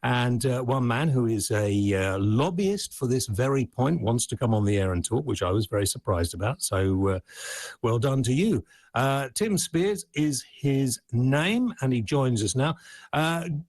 And one man who is a lobbyist for this very point wants to come on the air and talk, which I was very surprised about. So well done to you. Tim Spears is his name, and he joins us now.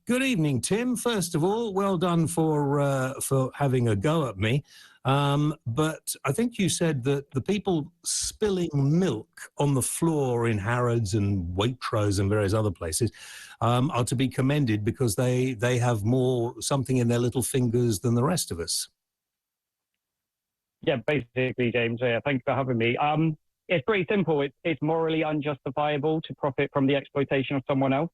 Good evening, Tim. First of all, well done for having a go at me. But I think you said that the people spilling milk on the floor in Harrods and Waitrose and various other places are to be commended because they have more something in their little fingers than the rest of us. Yeah, basically, James. Yeah, thanks for having me. It's pretty simple. It's morally unjustifiable to profit from the exploitation of someone else.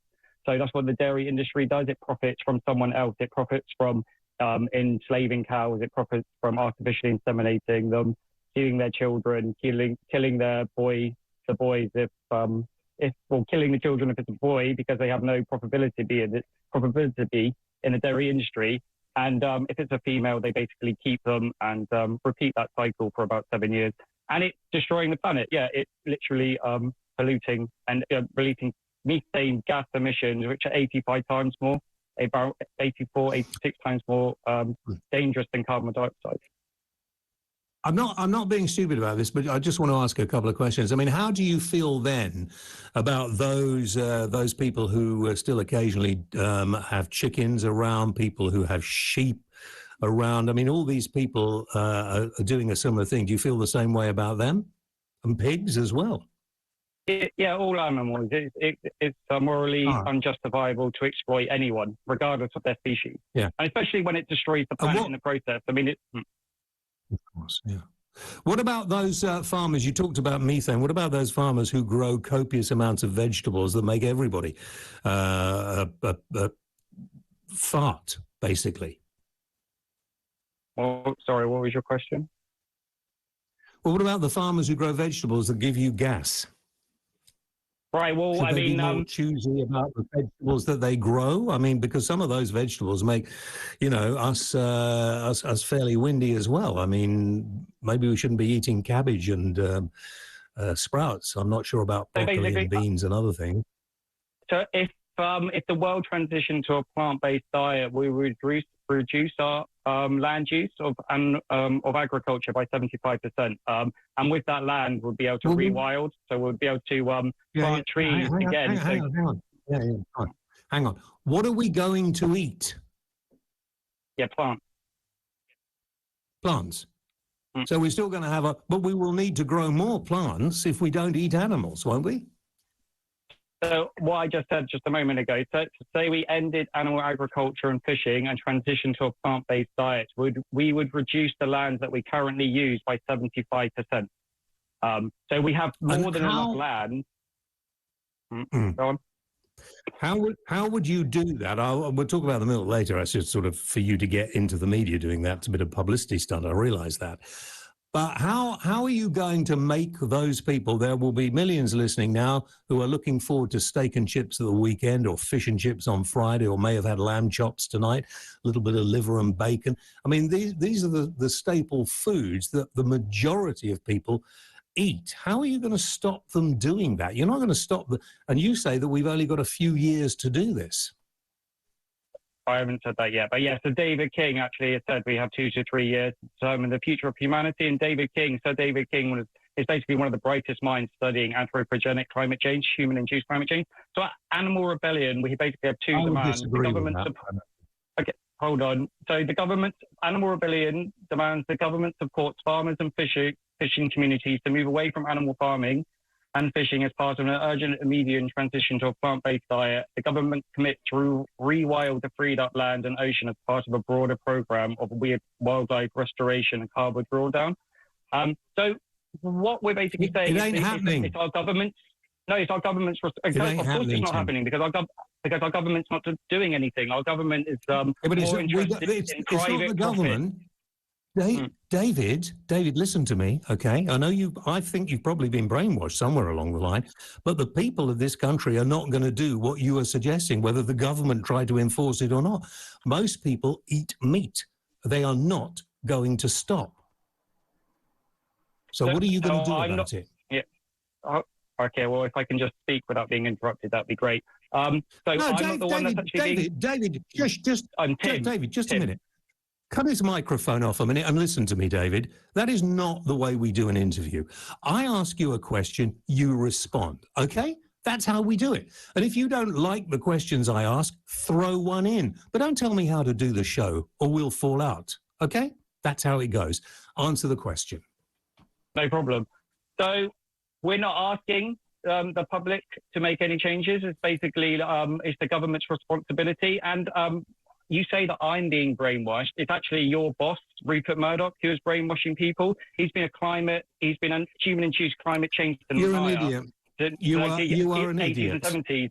So that's what the dairy industry does. It profits from someone else. It profits from enslaving cows. It profits from artificially inseminating them, stealing their children, killing the boys if killing the children if it's a boy because they have no profitability in the dairy industry. And if it's a female, they basically keep them and repeat that cycle for about 7 years. And it's destroying the planet. Yeah, it's literally polluting and releasing methane gas emissions, which are 85 times more, about 84, 86 times more dangerous than carbon dioxide. I'm not being stupid about this, but I just want to ask a couple of questions. I mean, how do you feel then about those people who still occasionally have chickens around, people who have sheep around? I mean, all these people are doing a similar thing. Do you feel the same way about them? And pigs as well? Yeah, all animals. It's morally unjustifiable to exploit anyone, regardless of their species. Yeah, and especially when it destroys the planet in the process. I mean, of course, yeah. What about those farmers? You talked about methane. What about those farmers who grow copious amounts of vegetables that make everybody fart, basically? Well, sorry, what was your question? Well, what about the farmers who grow vegetables that give you gas? Right, well, Should they be more choosy about the vegetables that they grow? I mean, because some of those vegetables make, us fairly windy as well. I mean, maybe we shouldn't be eating cabbage and sprouts. I'm not sure about broccoli and beans and other things. So if the world transitioned to a plant-based diet, we would reduce our land use of agriculture by 75%. And with that land, we'll be able to rewild. So we'll be able to plant trees again. Hang on. What are we going to eat? Yeah, plants. Plants. So we're still going to have but we will need to grow more plants if we don't eat animals, won't we? So what I just said just a moment ago, so say we ended animal agriculture and fishing and transitioned to a plant-based diet, we would reduce the lands that we currently use by 75%. So we have more than enough land. Go on. How would you do that? We'll talk about the milk later. That's just sort of for you to get into the media doing that. It's a bit of publicity stunt. I realise that. But how are you going to make those people? There will be millions listening now who are looking forward to steak and chips at the weekend or fish and chips on Friday or may have had lamb chops tonight, a little bit of liver and bacon. I mean, these are the staple foods that the majority of people eat. How are you going to stop them doing that? You're not going to stop and you say that we've only got a few years to do this. I haven't said that yet, but yeah, so David King actually has said we have 2 to 3 years to determine the future of humanity. And David King is basically one of the brightest minds studying anthropogenic climate change, human-induced climate change. So at Animal Rebellion, we basically have two demands. Okay, hold on. So Animal Rebellion demands the government supports farmers and fishing communities to move away from animal farming and fishing as part of an urgent immediate transition to a plant-based diet. The government commits to rewild the freed up land and ocean as part of a broader program of wildlife restoration and carbon drawdown. So what we're basically saying it's our government. No, it's our government's. Of course, it's not happening because our government's not doing anything. Our government is more interested in private profit. David, listen to me, okay? I think you've probably been brainwashed somewhere along the line, but the people of this country are not going to do what you are suggesting, whether the government tried to enforce it or not. Most people eat meat. They are not going to stop. So what are you going to do about it? Yeah. Okay, well, if I can just speak without being interrupted, that'd be great. So no, I'm not the one that's actually David, Tim. David, just a minute. Cut his microphone off a minute and listen to me, David. That is not the way we do an interview. I ask you a question, you respond, okay? That's how we do it. And if you don't like the questions I ask, throw one in. But don't tell me how to do the show or we'll fall out, okay? That's how it goes. Answer the question. No problem. So we're not asking the public to make any changes. It's basically it's the government's responsibility. And you say that I'm being brainwashed. It's actually your boss, Rupert Murdoch, who is brainwashing people. He's been a human-induced climate change denier. You're an idiot. You are an idiot. 70s.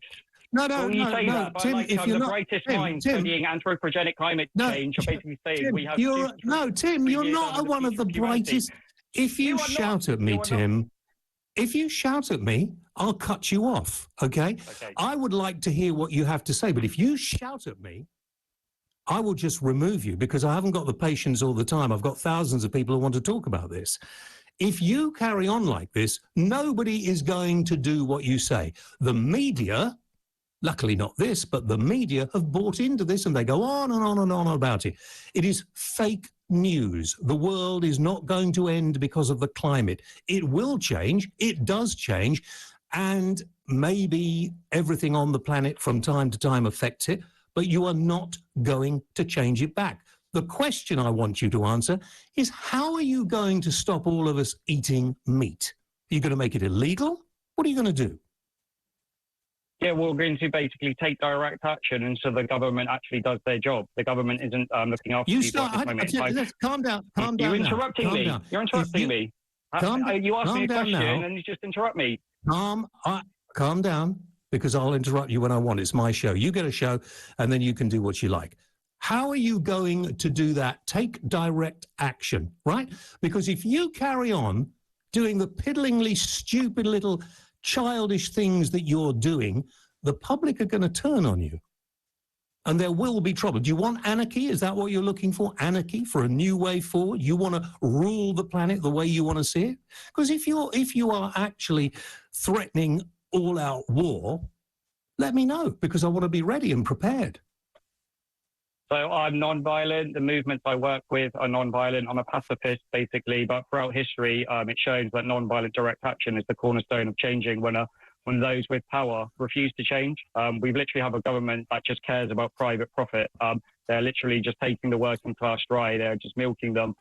No, Tim, if you're the not, brightest mind studying anthropogenic climate change, you're basically saying Tim, we have... Tim, you're not one of the brightest. If you shout at me, Tim, if you shout at me, I'll cut you off, okay? I would like to hear what you have to say, but if you shout at me, I will just remove you because I haven't got the patience all the time. I've got thousands of people who want to talk about this. If you carry on like this, nobody is going to do what you say. The media, luckily not this, but the media have bought into this and they go on and on and on about it. It is fake news. The world is not going to end because of the climate. It will change. It does change. And maybe everything on the planet from time to time affects it, but you are not going to change it back. The question I want you to answer is, how are you going to stop all of us eating meat? Are you going to make it illegal? What are you going to do? Yeah, we're going to basically take direct action, and so the government actually does their job. The government isn't looking after people at this moment. Calm down. You're interrupting me. You're interrupting me. You asked me a question and you just interrupt me. Calm down, because I'll interrupt you when I want. It's my show. You get a show, and then you can do what you like. How are you going to do that? Take direct action, right? Because if you carry on doing the piddlingly stupid little childish things that you're doing, the public are going to turn on you. And there will be trouble. Do you want anarchy? Is that what you're looking for? Anarchy for a new way forward? You want to rule the planet the way you want to see it? Because if you are actually threatening all-out war, let me know, because I want to be ready and prepared. So I'm non-violent. The movements I work with are non-violent. I'm a pacifist, basically. But throughout history, it shows that non-violent direct action is the cornerstone of changing when those with power refuse to change. We literally have a government that just cares about private profit. They're literally just taking the working class dry. They're just milking them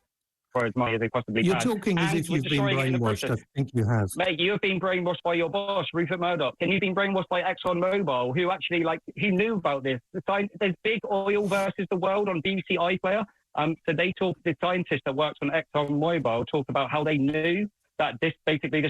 for as much as they possibly can. You're talking as if you've been brainwashed. I think you have. Mate, you have been brainwashed by your boss, Rupert Murdoch. And you've been brainwashed by ExxonMobil, who actually, who knew about this. There's Big Oil versus the World on BBC iPlayer. So the scientists that worked on ExxonMobil talk about how they knew that this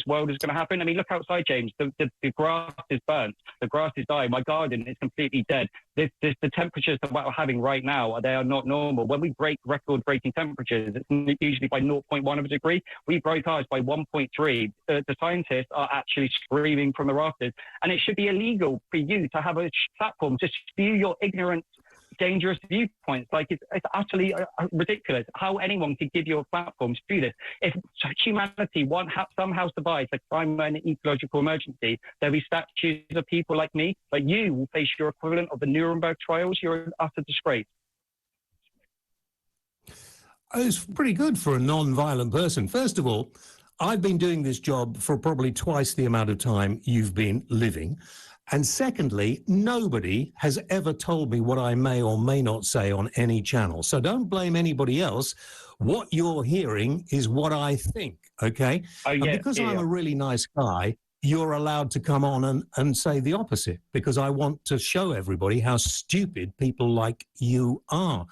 world is going to happen. I mean, look outside, James. The grass is burnt. The grass is dying. My garden is completely dead. The temperatures that we're having right now, they are not normal. When we break record-breaking temperatures, it's usually by 0.1 of a degree. We broke ours by 1.3. The scientists are actually screaming from the rafters. And it should be illegal for you to have a platform to spew your ignorant, dangerous viewpoints. It's utterly ridiculous how anyone could give you a platform to do this. If humanity somehow survives a climate and ecological emergency, there'll be statues of people like me, but you will face your equivalent of the Nuremberg trials. You're an utter disgrace. It's pretty good for a non-violent person. First of all, I've been doing this job for probably twice the amount of time you've been living. And secondly, nobody has ever told me what I may or may not say on any channel. So don't blame anybody else. What you're hearing is what I think, okay? And because I'm a really nice guy, you're allowed to come on and say the opposite, because I want to show everybody how stupid people like you are.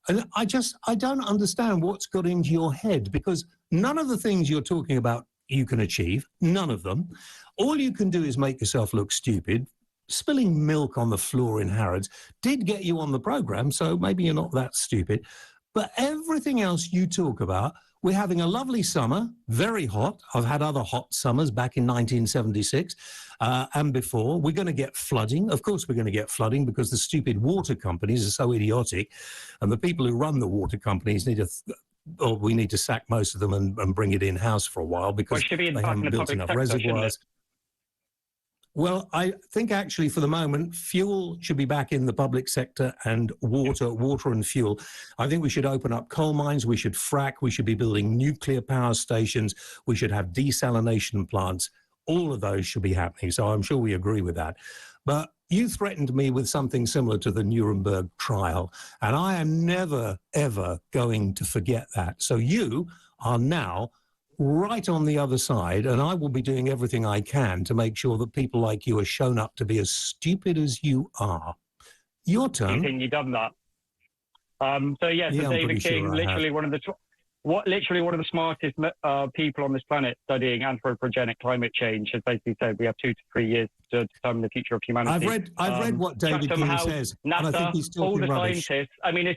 And I don't understand what's got into your head, because none of the things you're talking about you can achieve, none of them. All you can do is make yourself look stupid. Spilling milk on the floor in Harrods did get you on the program, so maybe you're not that stupid. But everything else you talk about, we're having a lovely summer, very hot. I've had other hot summers back in 1976 and before. We're going to get flooding. Of course we're going to get flooding because the stupid water companies are so idiotic, and the people who run the water companies we need to sack most of them and bring it in-house for a while, because they haven't built enough reservoirs. Well, I think actually for the moment, fuel should be back in the public sector and water and fuel. I think we should open up coal mines. We should frack. We should be building nuclear power stations. We should have desalination plants. All of those should be happening. So I'm sure we agree with that. But you threatened me with something similar to the Nuremberg trial, and I am never, ever going to forget that. So you are now right on the other side, and I will be doing everything I can to make sure that people like you are shown up to be as stupid as you are. Your turn. You think you've done that? So David King, literally one of the smartest people on this planet studying anthropogenic climate change, has basically said we have 2 to 3 years to determine the future of humanity. I've read what David King says, NASA, and I think he's talking all the rubbish. scientists. I mean,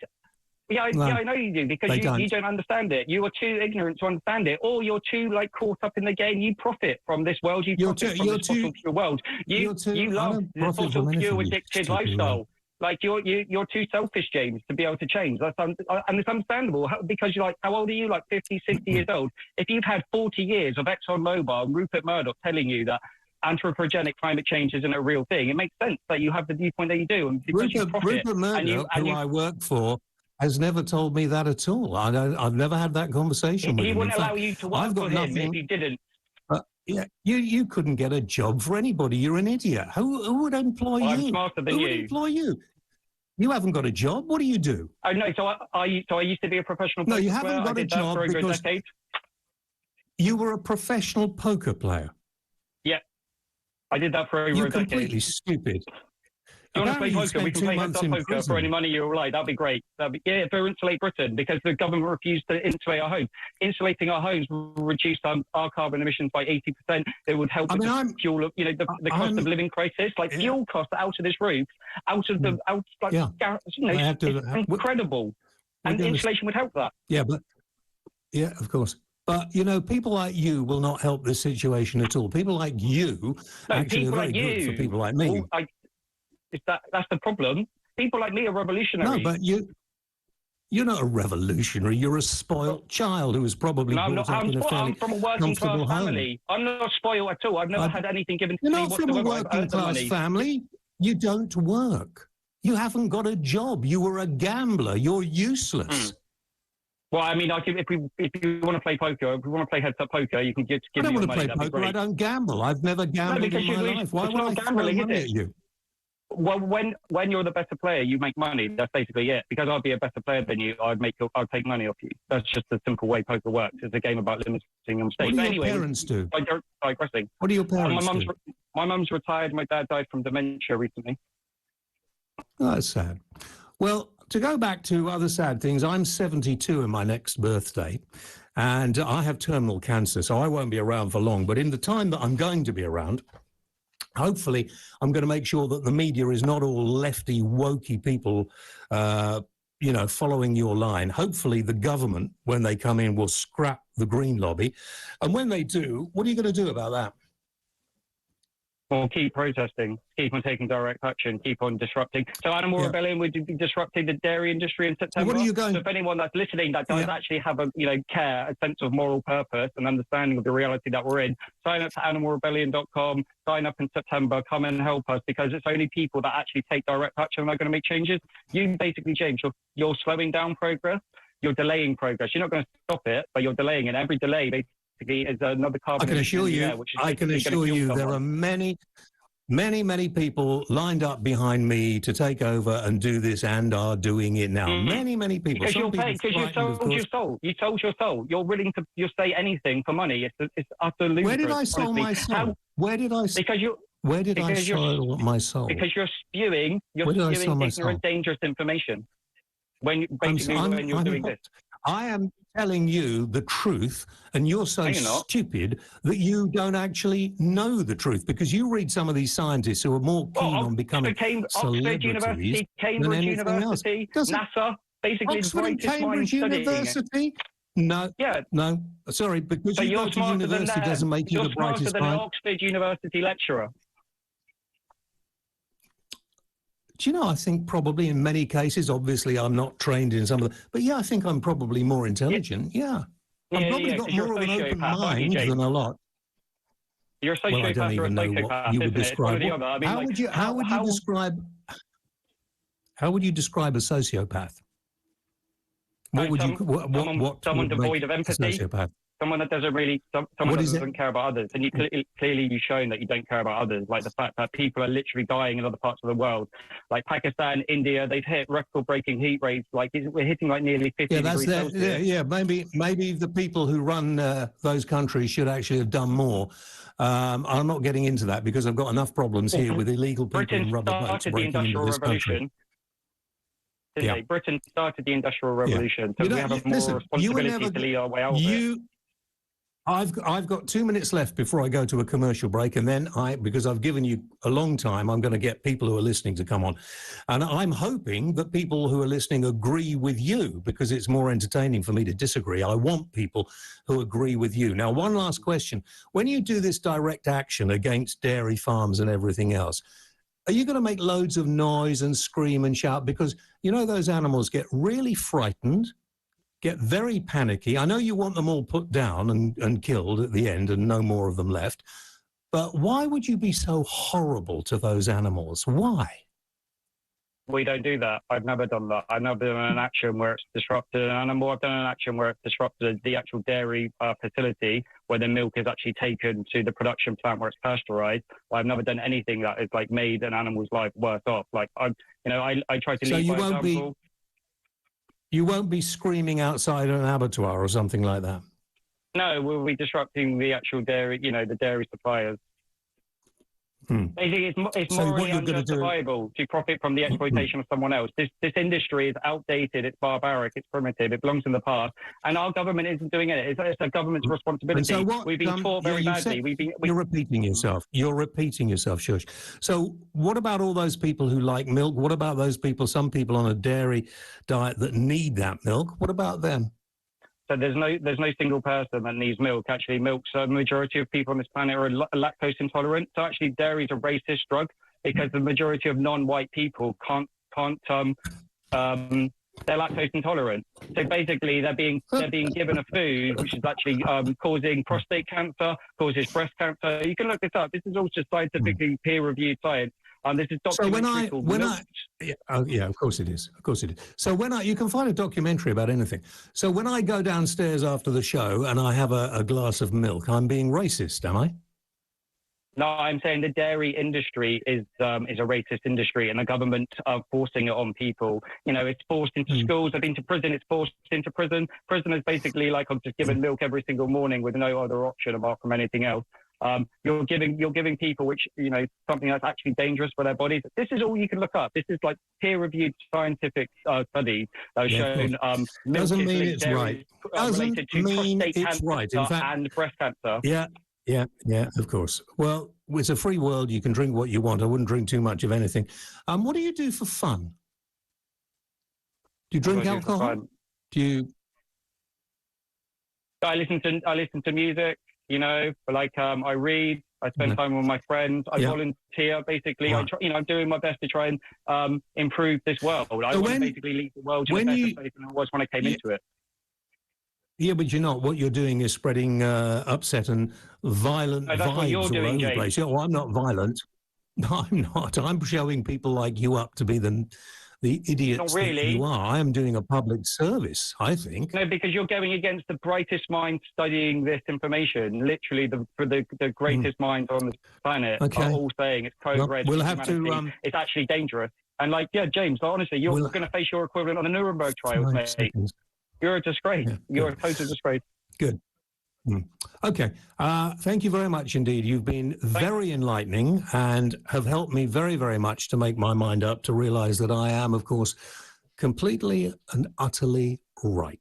I know you do, because you don't understand it. You are too ignorant to understand it, or you're too caught up in the game. You profit from this world. You profit from this fossil fuel world. You love the fossil fuel addicted lifestyle. You're too selfish, James, to be able to change. And it's understandable because you're how old are you? 50, 60 years old. If you've had 40 years of ExxonMobil and Rupert Murdoch telling you that anthropogenic climate change isn't a real thing, it makes sense that you have the viewpoint that you do. And because Rupert Murdoch, who I work for, has never told me that at all. I've never had that conversation with him. He wouldn't allow you to work for him if you didn't. Yeah, you couldn't get a job for anybody. You're an idiot. Who would employ you? I'm smarter than you. Who would employ you? You haven't got a job. What do you do? Oh no, so I used to be a professional poker player. No, you haven't got a job because you were a professional poker player. Yeah, I did that for over a decade. You're completely stupid. Do you want to play poker? We can play heads-up poker for any money you like. That'd be great. For Insulate Britain, because the government refused to insulate our homes. Insulating our homes will reduce our carbon emissions by 80%. It would help with the fuel, the cost of living crisis. Fuel costs out of this roof, it's incredible. And insulation would help that. Yeah, of course. But, people like you will not help this situation at all. People like you actually are very good for people like me. That's the problem. People like me are revolutionaries. No, but you're not a revolutionary. You're a spoilt child who was probably brought up in a fairly I'm from a working class family. I'm not spoiled at all. I've never had anything given to me. You're not from a working class family. You don't work. You haven't got a job. You were a gambler. You're useless. Well, I mean, if you want to play poker, if you want to play heads-up poker, you can give me money. I don't want to play poker. I don't gamble. I've never gambled in my life. Why would I throw money at you? Well, when you're the better player, you make money. That's basically it. Because I'd be a better player than you, I'd take money off you. That's just the simple way poker works. It's a game about limiting your mistakes. What do your parents do? Digressing. What do your parents do? My mum's retired. My dad died from dementia recently. Oh, that's sad. Well, to go back to other sad things, I'm 72 in my next birthday, and I have terminal cancer, so I won't be around for long. But in the time that I'm going to be around, hopefully, I'm going to make sure that the media is not all lefty, wokey people, following your line. Hopefully, the government, when they come in, will scrap the Green Lobby. And when they do, what are you going to do about that? Well, keep protesting, keep on taking direct action, keep on disrupting. So Animal Rebellion would be disrupting the dairy industry in September. What are you going? So if anyone that's listening that does actually have a care, a sense of moral purpose and understanding of the reality that we're in, sign up to animalrebellion.com, sign up in September, come and help us, because it's only people that actually take direct action that are going to make changes. You basically, James, you're slowing down progress, you're delaying progress. You're not going to stop it, but you're delaying, and every delay basically is another carbon. I can assure you, there are many people lined up behind me to take over and do this, and are doing it now. Many people. Because you sold your soul. You sold your soul. You're willing to say anything for money. It's utter ludicrous. Where did I sell my soul? Where did I sell my soul? Because you're spewing ignorant, dangerous information. When you're doing this. I am telling you the truth, and you're so stupid that you don't actually know the truth, because you read some of these scientists who are more keen on becoming Oxford University, Cambridge University, NASA, basically Oxford and Cambridge University? No, no, sorry, because you go to university doesn't make you the brightest mind. You're smarter than an Oxford University lecturer. Do you know, I think probably in many cases, obviously I'm not trained in some of the, but I think I'm probably more intelligent. I've probably got more of an open mind than a lot. You're a Well, I don't sociopath or a even know what psychopath, you would isn't it? It's one or describe. the other. I mean, How like, would you describe a sociopath? What would you someone would make devoid of a empathy? sociopath? Someone that doesn't really, someone What that is it? doesn't care about others. And you clearly you've shown that you don't care about others. Like the fact that people are literally dying in other parts of the world, like Pakistan, India, they've hit record-breaking heat rates. Like we're hitting like nearly 50 degrees Celsius. Yeah. Maybe the people who run those countries should actually have done more. I'm not getting into that because I've got enough problems here with illegal people in rubber boats breaking into this country. Yeah. Britain started the Industrial Revolution, so we have a moral responsibility to lead our way out of it. I've got 2 minutes left before I go to a commercial break, and then because I've given you a long time, I'm going to get people who are listening to come on. And I'm hoping that people who are listening agree with you, because it's more entertaining for me to disagree. I want people who agree with you. Now, one last question. When you do this direct action against dairy farms and everything else, are you going to make loads of noise and scream and shout? Because, you know, those animals get really frightened, get very panicky. I know you want them all put down and killed at the end and no more of them left. But why would you be so horrible to those animals? Why? We don't do that. I've never done that. I've never done an action where it's disrupted an animal. I've done an action where it's disrupted the actual dairy facility where the milk is actually taken to the production plant where it's pasteurized. I've never done anything that has like made an animal's life worse off. Like I try to lead by example. You won't be screaming outside an abattoir or something like that? No, we'll be disrupting the actual dairy, the dairy suppliers. Basically, it's morally unjustifiable to profit from the exploitation of someone else. This industry is outdated, it's barbaric, it's primitive, it belongs in the past, and our government isn't doing it. It's a government's responsibility. So we've been taught very badly. You're repeating yourself. You're repeating yourself, Shush. So what about all those people who like milk? What about those people, some people on a dairy diet that need that milk? What about them? So there's no single person that needs milk. Actually, the majority of people on this planet are lactose intolerant. So actually, dairy is a racist drug because the majority of non-white people they're lactose intolerant. So basically, they're being given a food which is actually causing prostate cancer, causes breast cancer. You can look this up. This is all just scientifically peer-reviewed science. This is documentary called Milk. Of course it is. Of course it is. So you can find a documentary about anything. So when I go downstairs after the show and I have a glass of milk, I'm being racist, am I? No, I'm saying the dairy industry is a racist industry, and the government are forcing it on people. It's forced into schools. I've been to prison. It's forced into prison. Prison is basically like I'm just given milk every single morning with no other option apart from anything else. You're giving people something that's actually dangerous for their bodies. This is all you can look up. This is like peer-reviewed scientific studies that have shown milk doesn't mean it's right. Related to prostate cancer In fact, and breast cancer. Yeah, of course. Well, it's a free world. You can drink what you want. I wouldn't drink too much of anything. What do you do for fun? Do you drink alcohol? Do you? I listen to music. I read. I spend time with my friends. I volunteer. Basically, I'm doing my best to try and improve this world. I want to basically leave the world in a better place than it was when I came into it. Yeah, but you're not. What you're doing is spreading upset and violent vibes all over the place. Well, I'm not violent. No, I'm not. I'm showing people like you up to be the idiots that you are. I am doing a public service, I think. No, because you're going against the brightest minds studying this information. Literally, the greatest minds on this planet are all saying it's code red. We'll have to. It's actually dangerous. And James, honestly, you're going to face your equivalent on the Nuremberg trials, mate. You're a disgrace. You're a total disgrace. Good. Okay. Thank you very much indeed. You've been very enlightening and have helped me very, very much to make my mind up to realize that I am, of course, completely and utterly right.